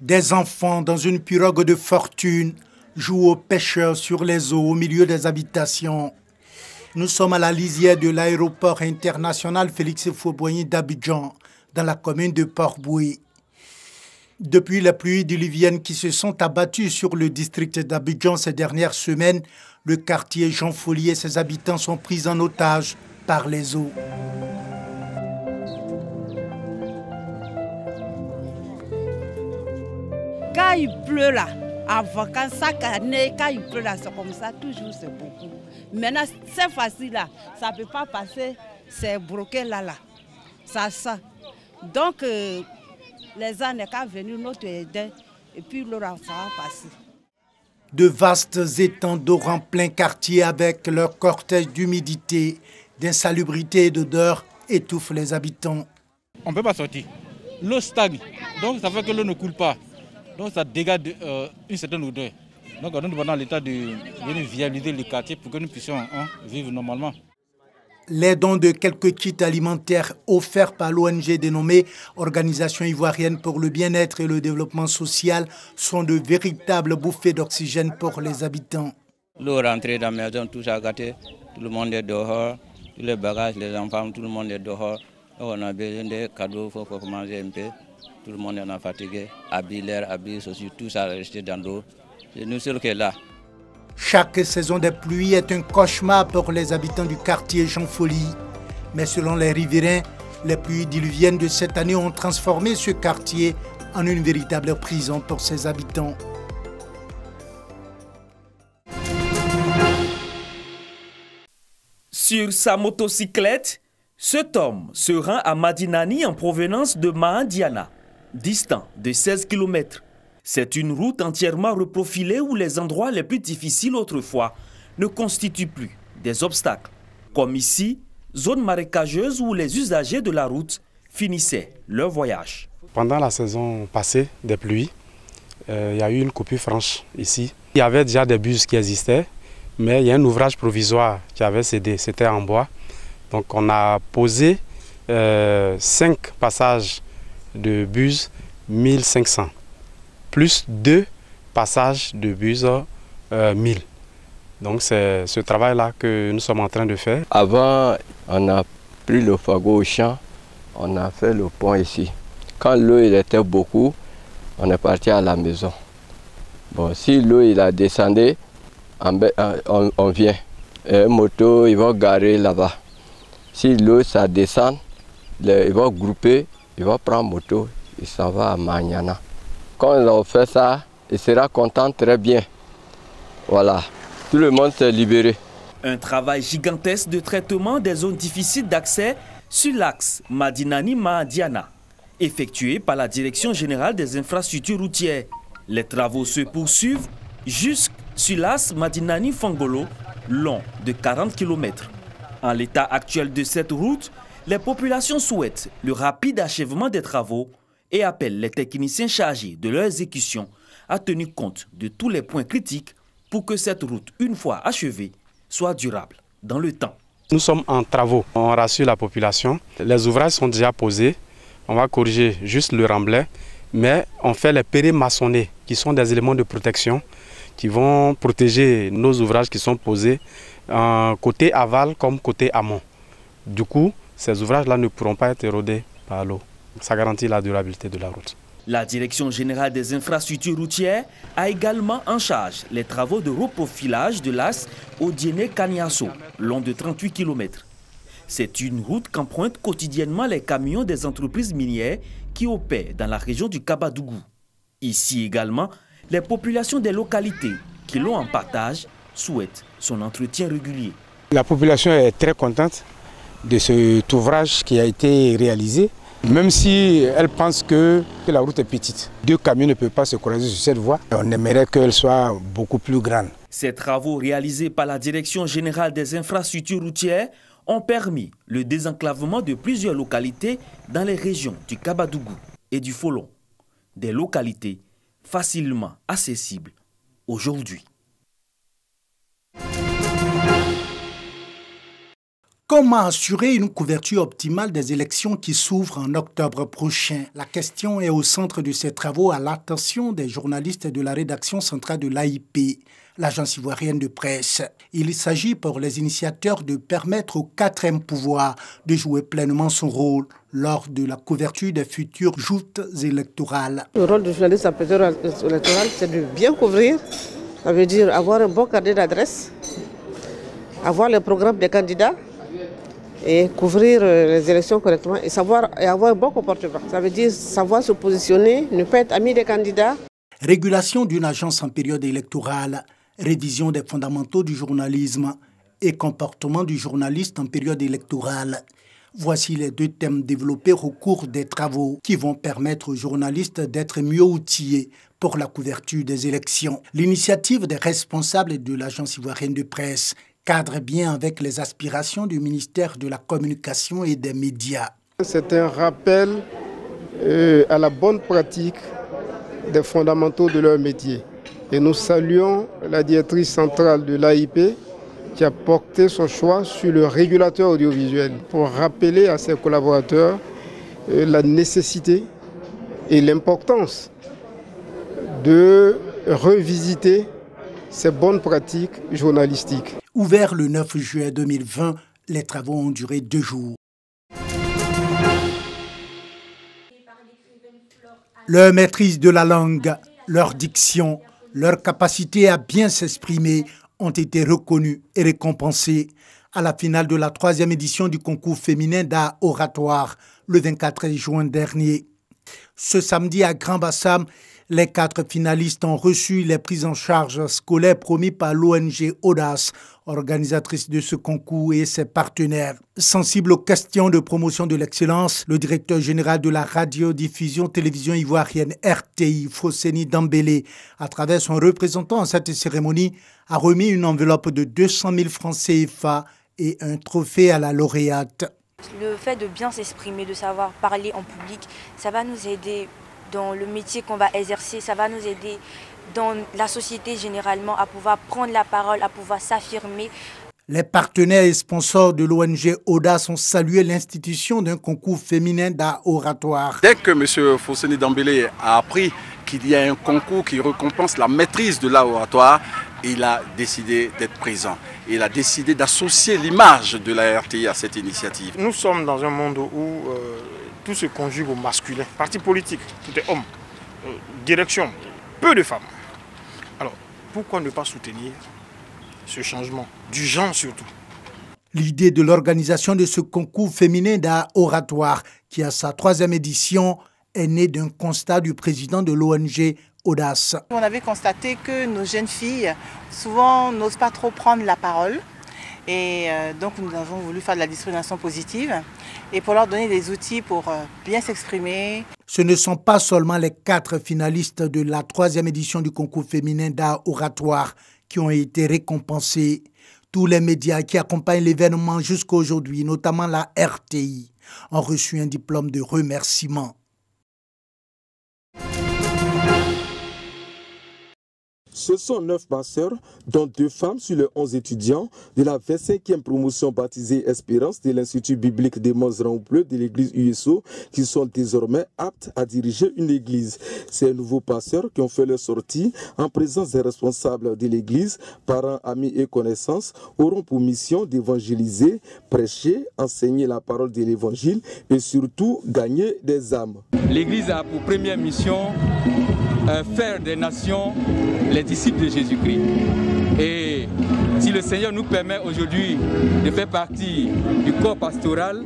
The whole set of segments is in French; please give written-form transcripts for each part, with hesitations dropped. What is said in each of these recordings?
Des enfants dans une pirogue de fortune jouent aux pêcheurs sur les eaux au milieu des habitations. Nous sommes à la lisière de l'aéroport international Félix Houphouët-Boigny d'Abidjan, dans la commune de Port-Boué. Depuis les pluies diluviennes qui se sont abattues sur le district d'Abidjan ces dernières semaines, le quartier Jean Folly et ses habitants sont pris en otage par les eaux. Quand il pleut là, avant, chaque année, quand il pleut là, c'est comme ça, toujours c'est beaucoup. Maintenant, c'est facile là, ça ne peut pas passer, c'est bloqué là, ça sent. Donc, les gens n'ont qu'à venir nous aider et puis l'eau, ça va passer. De vastes étangs d'eau en plein quartier avec leur cortège d'humidité, d'insalubrité et d'odeur étouffent les habitants. On ne peut pas sortir. L'eau stagne, donc ça fait que l'eau ne coule pas. Donc ça dégage une certaine odeur. Donc nous demandons à l'État de venir viabiliser le quartier pour que nous puissions vivre normalement. Les dons de quelques kits alimentaires offerts par l'ONG dénommée Organisation ivoirienne pour le bien-être et le développement social sont de véritables bouffées d'oxygène pour les habitants. L'eau rentrée dans la maison, tout ça gâté, tout le monde est dehors, tous les bagages, les enfants, tout le monde est dehors. Donc on a besoin de cadeaux, il faut manger un peu. Tout le monde est fatigué, habiller l'air, habiller ceci, tout ça resté dans l'eau. C'est nous seuls qui est là. Chaque saison des pluies est un cauchemar pour les habitants du quartier Jean Folly. Mais selon les riverains, les pluies diluviennes de cette année ont transformé ce quartier en une véritable prison pour ses habitants. Sur sa motocyclette, cet homme se rend à Madinani en provenance de Mahandiana, distant de 16 km. C'est une route entièrement reprofilée où les endroits les plus difficiles autrefois ne constituent plus des obstacles. Comme ici, zone marécageuse où les usagers de la route finissaient leur voyage. Pendant la saison passée des pluies, il y a eu une coupure franche ici. Il y avait déjà des bus qui existaient, mais il y a un ouvrage provisoire qui avait cédé, c'était en bois. Donc on a posé 5 passages de bus 1500. Plus 2 passages de bus 1000. Donc c'est ce travail-là que nous sommes en train de faire. Avant, on a pris le fagot au champ, on a fait le pont ici. Quand l'eau était beaucoup, on est parti à la maison. Bon, si l'eau a descendu, on vient. Et moto, ils vont garer là-bas. Si l'eau ça descend, ils vont grouper, ils vont prendre moto, ils s'en vont à Magnana. Quand on fait ça, il sera content très bien. Voilà, tout le monde s'est libéré. Un travail gigantesque de traitement des zones difficiles d'accès sur l'axe Madinani-Mahandiana, effectué par la Direction générale des infrastructures routières. Les travaux se poursuivent jusque sur l'axe Madinani-Fangolo, long de 40 km. En l'état actuel de cette route, les populations souhaitent le rapide achèvement des travaux et appellent les techniciens chargés de leur exécution à tenir compte de tous les points critiques pour que cette route, une fois achevée, soit durable dans le temps. Nous sommes en travaux, on rassure la population. Les ouvrages sont déjà posés, on va corriger juste le remblai, mais on fait les périls maçonnés qui sont des éléments de protection qui vont protéger nos ouvrages qui sont posés côté aval comme côté amont. Du coup, ces ouvrages-là ne pourront pas être érodés par l'eau. Ça garantit la durabilité de la route. La Direction générale des infrastructures routières a également en charge les travaux de reprofilage de l'axe Odiéné-Kaniasso, long de 38 km. C'est une route qu'empruntent quotidiennement les camions des entreprises minières qui opèrent dans la région du Kabadougou. Ici également, les populations des localités qui l'ont en partage souhaitent son entretien régulier. La population est très contente de cet ouvrage qui a été réalisé, même si elle pense que la route est petite. 2 camions ne peuvent pas se croiser sur cette voie. On aimerait qu'elle soit beaucoup plus grande. Ces travaux réalisés par la Direction générale des infrastructures routières ont permis le désenclavement de plusieurs localités dans les régions du Kabadougou et du Folon. Des localités facilement accessibles aujourd'hui. Comment assurer une couverture optimale des élections qui s'ouvrent en octobre prochain? La question est au centre de ces travaux à l'attention des journalistes de la rédaction centrale de l'AIP, l'agence ivoirienne de presse. Il s'agit pour les initiateurs de permettre au quatrième pouvoir de jouer pleinement son rôle lors de la couverture des futures joutes électorales. Le rôle du journaliste en période électorale, c'est de bien couvrir, ça veut dire avoir un bon carnet d'adresse, avoir le programme des candidats, et couvrir les élections correctement et avoir un bon comportement. Ça veut dire savoir se positionner, ne pas être ami des candidats. Régulation d'une agence en période électorale, révision des fondamentaux du journalisme et comportement du journaliste en période électorale. Voici les deux thèmes développés au cours des travaux qui vont permettre aux journalistes d'être mieux outillés pour la couverture des élections. L'initiative des responsables de l'agence ivoirienne de presse cadre bien avec les aspirations du ministère de la Communication et des Médias. C'est un rappel à la bonne pratique des fondamentaux de leur métier. Et nous saluons la directrice centrale de l'AIP qui a porté son choix sur le régulateur audiovisuel pour rappeler à ses collaborateurs la nécessité et l'importance de revisiter ces bonnes pratiques journalistiques. Ouvert le 9 juillet 2020, les travaux ont duré 2 jours. Leur maîtrise de la langue, leur diction, leur capacité à bien s'exprimer ont été reconnus et récompensés à la finale de la 3e édition du concours féminin d'art oratoire le 24 juin dernier. Ce samedi à Grand-Bassam, les 4 finalistes ont reçu les prises en charge scolaires promis par l'ONG Audace, organisatrice de ce concours et ses partenaires. Sensible aux questions de promotion de l'excellence, le directeur général de la radiodiffusion télévision ivoirienne RTI, Fosséni Dambélé, à travers son représentant à cette cérémonie, a remis une enveloppe de 200 000 francs CFA et un trophée à la lauréate. Le fait de bien s'exprimer, de savoir parler en public, ça va nous aider dans le métier qu'on va exercer, ça va nous aider dans la société généralement à pouvoir prendre la parole, à pouvoir s'affirmer. Les partenaires et sponsors de l'ONG Audace ont salué l'institution d'un concours féminin d'art oratoire. Dès que M. Fosséni Dambélé a appris qu'il y a un concours qui récompense la maîtrise de l'art oratoire, il a décidé d'être présent. Il a décidé d'associer l'image de la RTI à cette initiative. Nous sommes dans un monde où tout se conjugue au masculin. Parti politique, tout est homme. Direction, peu de femmes. Alors, pourquoi ne pas soutenir ce changement, du genre surtout? L'idée de l'organisation de ce concours féminin d'art oratoire, qui a sa 3e édition, est née d'un constat du président de l'ONG Audace. On avait constaté que nos jeunes filles, souvent, n'osent pas trop prendre la parole. Et donc nous avons voulu faire de la discrimination positive et pour leur donner des outils pour bien s'exprimer. Ce ne sont pas seulement les 4 finalistes de la 3e édition du concours féminin d'art oratoire qui ont été récompensés. Tous les médias qui accompagnent l'événement jusqu'à aujourd'hui, notamment la RTI, ont reçu un diplôme de remerciement. Ce sont 9 passeurs, dont 2 femmes sur les 11 étudiants de la 25e promotion baptisée Espérance de l'Institut biblique des Monts-Bleu de l'église USO qui sont désormais aptes à diriger une église. Ces nouveaux passeurs qui ont fait leur sortie en présence des responsables de l'église, parents, amis et connaissances, auront pour mission d'évangéliser, prêcher, enseigner la parole de l'évangile et surtout gagner des âmes. L'église a pour première mission faire des nations les disciples de Jésus-Christ. Et si le Seigneur nous permet aujourd'hui de faire partie du corps pastoral,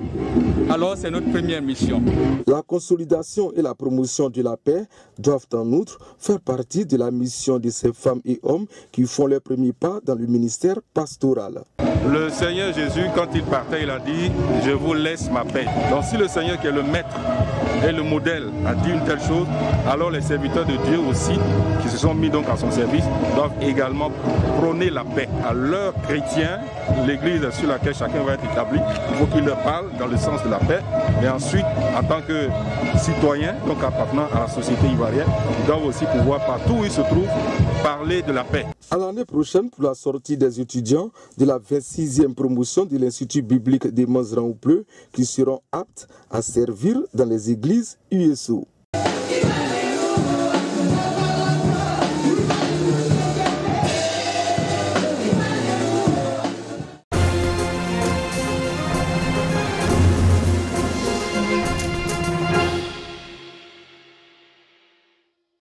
alors c'est notre première mission. La consolidation et la promotion de la paix doivent en outre faire partie de la mission de ces femmes et hommes qui font leurs premiers pas dans le ministère pastoral. Le Seigneur Jésus, quand il partait, il a dit « Je vous laisse ma paix ». Donc si le Seigneur qui est le maître et le modèle a dit une telle chose, alors les serviteurs de Dieu aussi, qui se sont mis donc à son service, doivent également prôner la paix. paix. À leurs chrétiens, l'église sur laquelle chacun va être établi, il faut qu'il leur parle dans le sens de la paix. Et ensuite, en tant que citoyens, donc appartenant à la société ivoirienne, ils doivent aussi pouvoir, partout où ils se trouvent, parler de la paix. À l'année prochaine, pour la sortie des étudiants de la 26e promotion de l'Institut biblique des Manzran-Houpleux, qui seront aptes à servir dans les églises USO.